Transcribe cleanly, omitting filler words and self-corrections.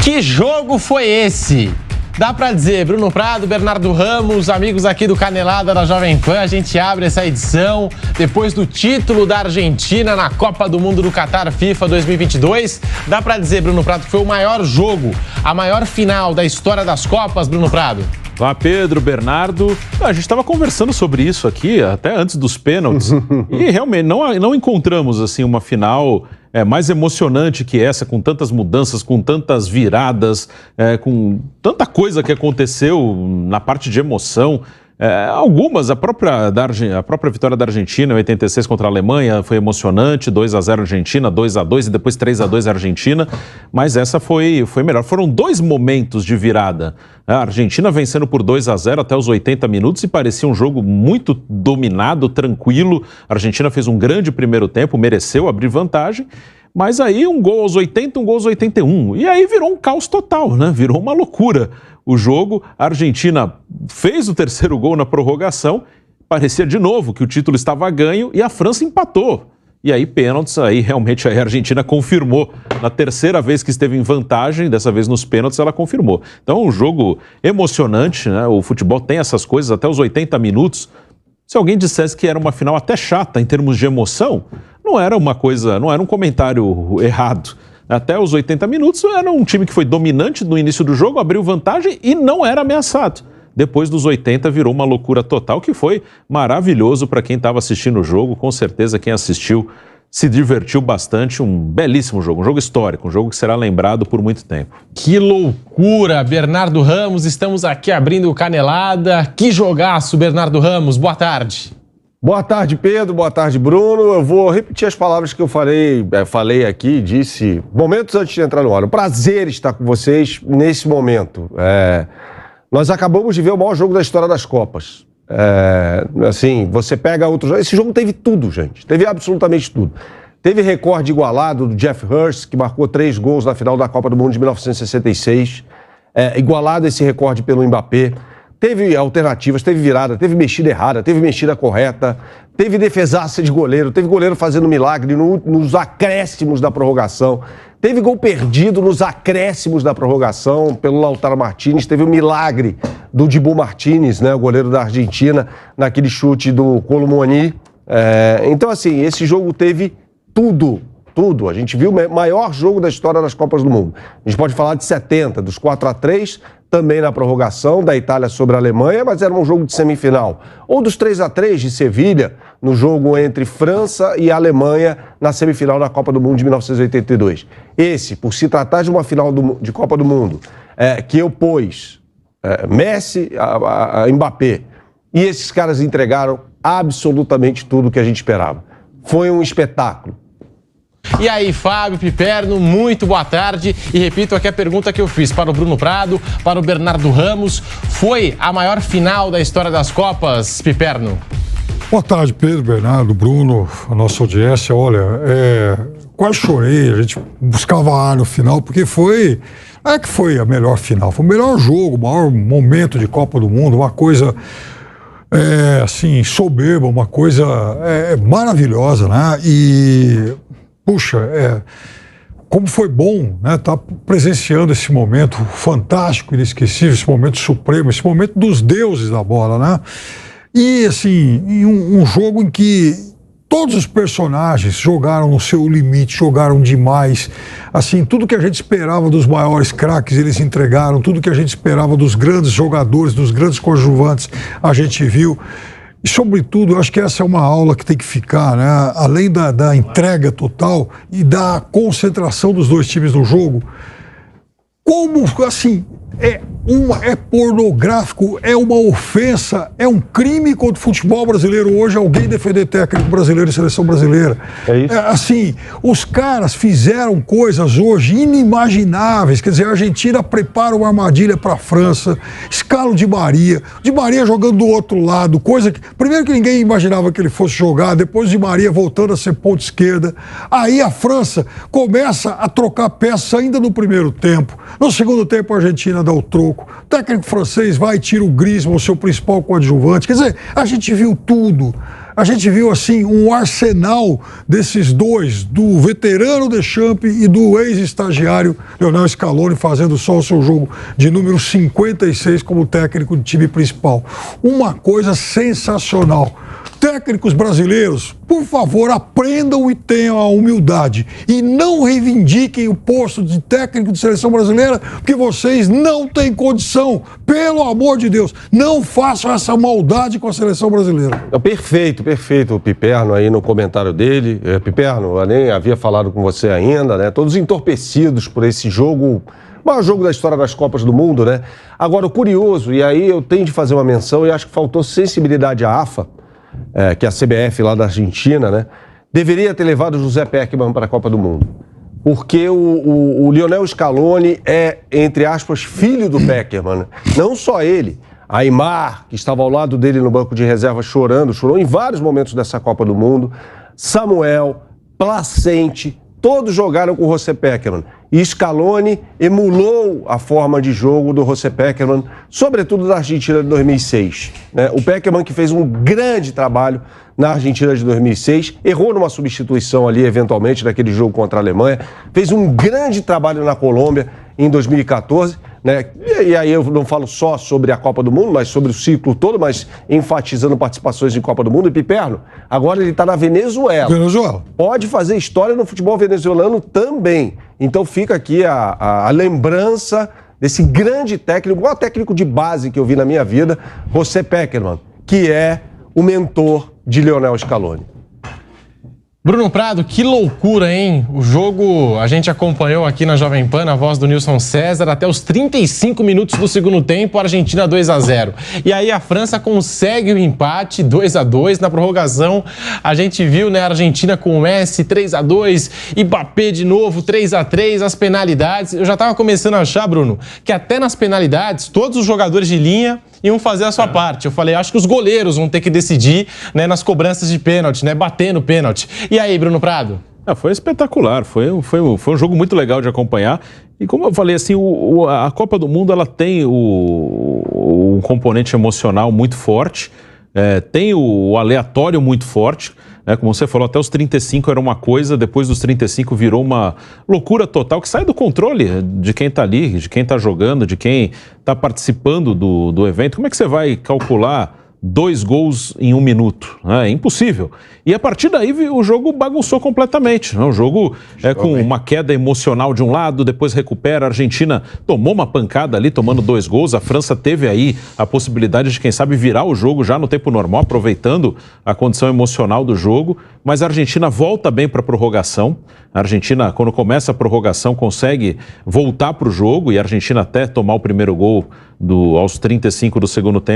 Que jogo foi esse? Dá pra dizer, Bruno Prado, Bernardo Ramos, amigos aqui do Canelada da Jovem Pan, a gente abre essa edição depois do título da Argentina na Copa do Mundo do Qatar FIFA 2022. Dá pra dizer, Bruno Prado, que foi o maior jogo, a maior final da história das Copas, Bruno Prado? Olá, Pedro, Bernardo. A gente estava conversando sobre isso aqui até antes dos pênaltis e realmente não encontramos assim uma final mais emocionante que essa, com tantas mudanças, com tantas viradas, com tanta coisa que aconteceu na parte de emoção. Algumas, a própria vitória da Argentina em 86 contra a Alemanha foi emocionante, 2-0 Argentina, 2-2 e depois 3-2 Argentina, mas essa foi melhor. Foram dois momentos de virada. A Argentina vencendo por 2-0 até os 80 minutos e parecia um jogo muito dominado, tranquilo. A Argentina fez um grande primeiro tempo, mereceu abrir vantagem, mas aí um gol aos 80, um gol aos 81. E aí virou um caos total, né? Virou uma loucura o jogo. A Argentina fez o terceiro gol na prorrogação, parecia de novo que o título estava ganho e a França empatou. E aí pênaltis, aí realmente a Argentina confirmou. Na terceira vez que esteve em vantagem, dessa vez nos pênaltis, ela confirmou. Então um jogo emocionante, né? O futebol tem essas coisas até os 80 minutos. Se alguém dissesse que era uma final até chata em termos de emoção, não era um comentário errado. Até os 80 minutos era um time que foi dominante no início do jogo, abriu vantagem e não era ameaçado. Depois dos 80 virou uma loucura total, que foi maravilhoso para quem estava assistindo o jogo. Com certeza quem assistiu se divertiu bastante. Um belíssimo jogo, um jogo histórico, um jogo que será lembrado por muito tempo. Que loucura, Bernardo Ramos, estamos aqui abrindo o Canelada. Que jogaço, Bernardo Ramos, boa tarde. Boa tarde, Pedro. Boa tarde, Bruno. Eu vou repetir as palavras que eu falei aqui, disse momentos antes de entrar no ar. Um prazer estar com vocês nesse momento. Nós acabamos de ver o maior jogo da história das Copas. Assim, você pega outro jogo. Esse jogo teve tudo, gente. Teve absolutamente tudo. Teve recorde igualado do Jeff Hurst, que marcou 3 gols na final da Copa do Mundo de 1966. Igualado esse recorde pelo Mbappé. Teve alternativas, teve virada, teve mexida errada, teve mexida correta, teve defesaça de goleiro, teve goleiro fazendo milagre nos acréscimos da prorrogação, teve gol perdido nos acréscimos da prorrogação pelo Lautaro Martínez, teve o milagre do Dibu Martínez, né, o goleiro da Argentina, naquele chute do Colomoni. Então, assim, esse jogo teve tudo. A gente viu o maior jogo da história das Copas do Mundo. A gente pode falar de 70, dos 4-3, também na prorrogação, da Itália sobre a Alemanha, mas era um jogo de semifinal. Ou dos 3-3 de Sevilha, no jogo entre França e Alemanha, na semifinal da Copa do Mundo de 1982. Esse, por se tratar de uma final de Copa do Mundo, que opôs Messi a Mbappé, e esses caras entregaram absolutamente tudo o que a gente esperava. Foi um espetáculo. E aí, Fábio Piperno, muito boa tarde. E repito aqui a pergunta que eu fiz para o Bruno Prado, para o Bernardo Ramos. Foi a maior final da história das Copas, Piperno? Boa tarde, Pedro, Bernardo, Bruno, a nossa audiência. Olha, quase chorei, a gente buscava ar no final, porque foi a melhor final. Foi o melhor jogo, o maior momento de Copa do Mundo, uma coisa... assim, soberba, uma coisa maravilhosa, né? E... Puxa, como foi bom, né, estar presenciando esse momento fantástico, inesquecível, esse momento supremo, esse momento dos deuses da bola, né? E, assim, em um jogo em que todos os personagens jogaram no seu limite, jogaram demais. Assim, tudo que a gente esperava dos maiores craques, eles entregaram. Tudo que a gente esperava dos grandes jogadores, dos grandes coadjuvantes, a gente viu. E, sobretudo, eu acho que essa é uma aula que tem que ficar, né? Além da entrega total e da concentração dos dois times no jogo, como, assim, é pornográfico, é uma ofensa, é um crime contra o futebol brasileiro hoje alguém defender técnico brasileiro e seleção brasileira. É isso? Assim, os caras fizeram coisas hoje inimagináveis. Quer dizer, a Argentina prepara uma armadilha para a França, escala o Di Maria jogando do outro lado, coisa que, primeiro que ninguém imaginava que ele fosse jogar, depois Di Maria voltando a ser ponta esquerda. Aí a França começa a trocar peças ainda no primeiro tempo. No segundo tempo a Argentina dá o troco. O técnico francês vai e tira o Griezmann, o seu principal coadjuvante. Quer dizer, a gente viu tudo. a gente viu assim um arsenal desses dois, do veterano Deschamps e do ex-estagiário Lionel Scaloni, fazendo só o seu jogo de número 56 como técnico de time principal. Uma coisa sensacional. Técnicos brasileiros, por favor, aprendam e tenham a humildade e não reivindiquem o posto de técnico de seleção brasileira, porque vocês não têm condição. Pelo amor de Deus, não façam essa maldade com a seleção brasileira. Perfeito o Piperno aí no comentário dele. Piperno, eu nem havia falado com você ainda, né? Todos entorpecidos por esse jogo, o maior jogo da história das Copas do Mundo, né? Agora, o curioso, e aí eu tenho de fazer uma menção, e acho que faltou sensibilidade à AFA, que é a CBF lá da Argentina, né? Deveria ter levado o José Pekerman para a Copa do Mundo. Porque o Lionel Scaloni é, entre aspas, filho do Pekerman. Não só ele. Aimar, que estava ao lado dele no banco de reserva chorou em vários momentos dessa Copa do Mundo. Samuel, Placente, todos jogaram com o José Pekerman. E Scaloni emulou a forma de jogo do José Pekerman, sobretudo da Argentina de 2006. Né? O Pekerman que fez um grande trabalho na Argentina de 2006, errou numa substituição ali, eventualmente, naquele jogo contra a Alemanha, fez um grande trabalho na Colômbia em 2014, né? E aí eu não falo só sobre a Copa do Mundo, mas sobre o ciclo todo, mas enfatizando participações em Copa do Mundo. E Piperno, agora ele está na Venezuela. Pode fazer história no futebol venezuelano também. Então fica aqui a lembrança desse grande técnico, o maior técnico de base que eu vi na minha vida, José Pekerman, que é o mentor de Lionel Scaloni. Bruno Prado, que loucura, hein? O jogo a gente acompanhou aqui na Jovem Pan, na voz do Nilson César, até os 35 minutos do segundo tempo, a Argentina 2-0. E aí a França consegue o empate 2-2 na prorrogação. A gente viu, né, a Argentina com o Messi 3-2, Mbappé de novo 3-3, as penalidades. Eu já estava começando a achar, Bruno, que até nas penalidades todos os jogadores de linha iam fazer a sua parte. Eu falei, acho que os goleiros vão ter que decidir, né, nas cobranças de pênalti, né, bater no pênalti. E aí, Bruno Prado? Foi espetacular, foi um jogo muito legal de acompanhar. E como eu falei, assim, a Copa do Mundo ela tem um componente emocional muito forte, tem o aleatório muito forte. Como você falou, até os 35 era uma coisa, depois dos 35 virou uma loucura total que sai do controle de quem está ali, de quem está jogando, de quem está participando do evento. Como é que você vai calcular 2 gols em 1 minuto? É impossível. E a partir daí o jogo bagunçou completamente. O jogo com uma queda emocional de um lado, depois recupera. A Argentina tomou uma pancada ali, tomando 2 gols. A França teve aí a possibilidade de, quem sabe, virar o jogo já no tempo normal, aproveitando a condição emocional do jogo. Mas a Argentina volta bem para a prorrogação. A Argentina, quando começa a prorrogação, consegue voltar para o jogo. E a Argentina até tomar o primeiro gol aos 35 do segundo tempo.